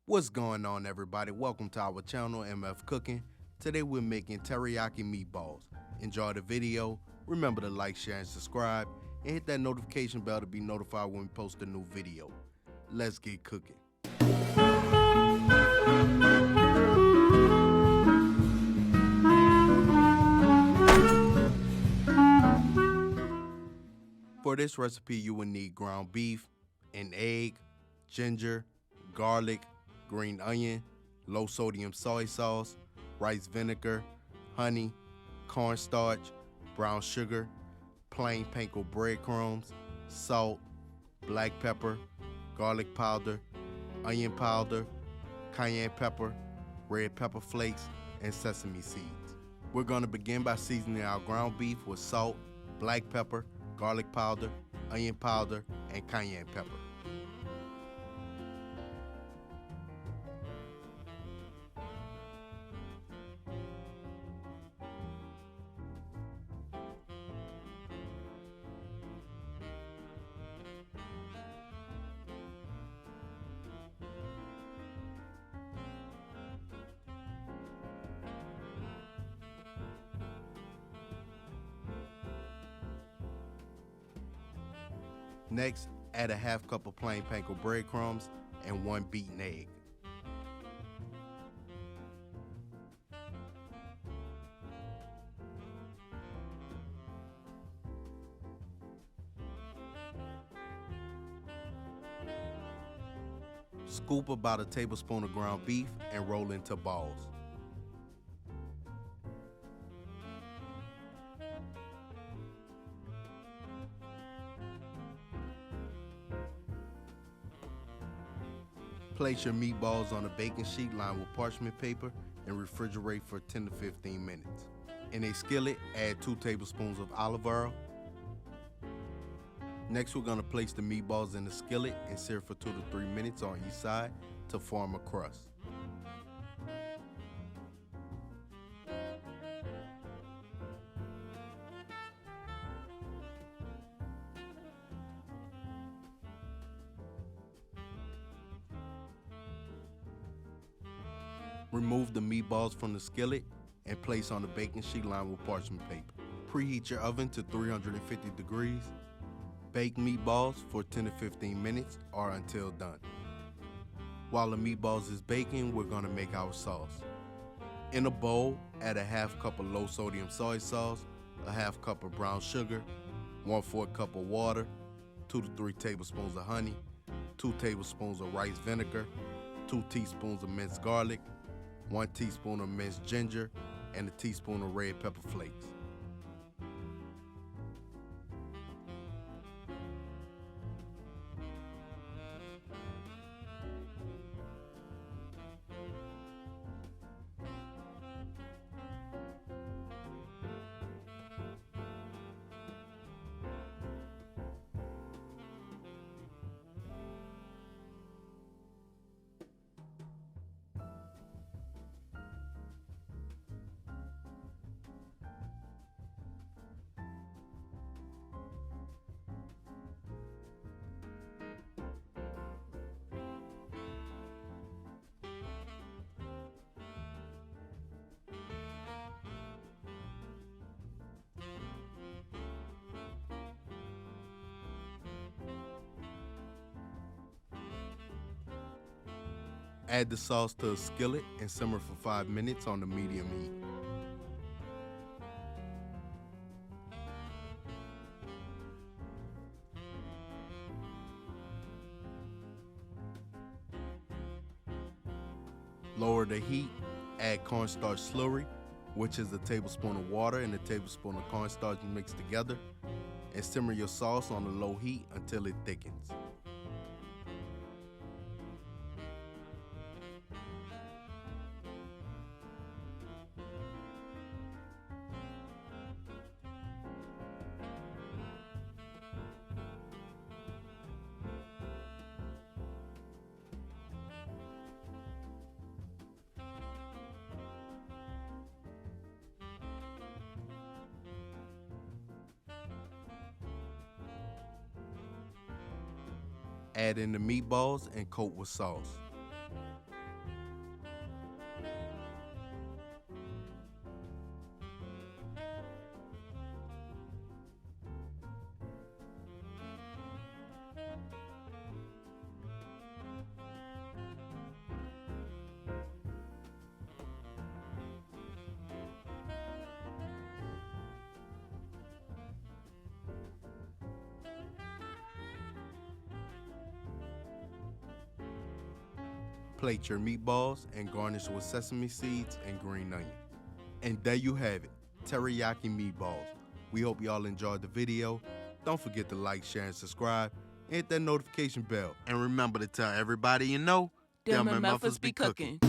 What's going on, everybody? Welcome to our channel, MF Cooking. Today we're making teriyaki meatballs. Enjoy the video. Remember to like, share, and subscribe, and hit that notification bell to be notified when we post a new video. Let's get cooking. For this recipe, you will need ground beef, an egg, ginger, garlic, green onion, low sodium soy sauce, rice vinegar, honey, cornstarch, brown sugar, plain panko breadcrumbs, salt, black pepper, garlic powder, onion powder, cayenne pepper, red pepper flakes, and sesame seeds. We're going to begin by seasoning our ground beef with salt, black pepper, garlic powder, onion powder, and cayenne pepper. Next, add a half cup of plain panko breadcrumbs and 1 beaten egg. Scoop about a tablespoon of ground beef and roll into balls. Place your meatballs on a baking sheet lined with parchment paper and refrigerate for 10 to 15 minutes. In a skillet, add 2 tablespoons of olive oil. Next, we're going to place the meatballs in the skillet and sear for 2 to 3 minutes on each side to form a crust. Remove the meatballs from the skillet and place on the baking sheet lined with parchment paper. Preheat your oven to 350 degrees. Bake meatballs for 10 to 15 minutes or until done. While the meatballs is baking, we're going to make our sauce. In a bowl, add a half cup of low sodium soy sauce, a half cup of brown sugar, 1/4 cup of water, 2 to 3 tablespoons of honey, 2 tablespoons of rice vinegar, 2 teaspoons of minced garlic, 1 teaspoon of minced ginger, and a teaspoon of red pepper flakes. Add the sauce to a skillet and simmer for 5 minutes on the medium heat. Lower the heat, add cornstarch slurry, which is a tablespoon of water and a tablespoon of cornstarch mixed together, and simmer your sauce on a low heat until it thickens. Add in the meatballs and coat with sauce. Plate your meatballs and garnish with sesame seeds and green onion. And there you have it, teriyaki meatballs. We hope y'all enjoyed the video. Don't forget to like, share, and subscribe. And hit that notification bell. And remember to tell everybody you know, them MFers be cooking.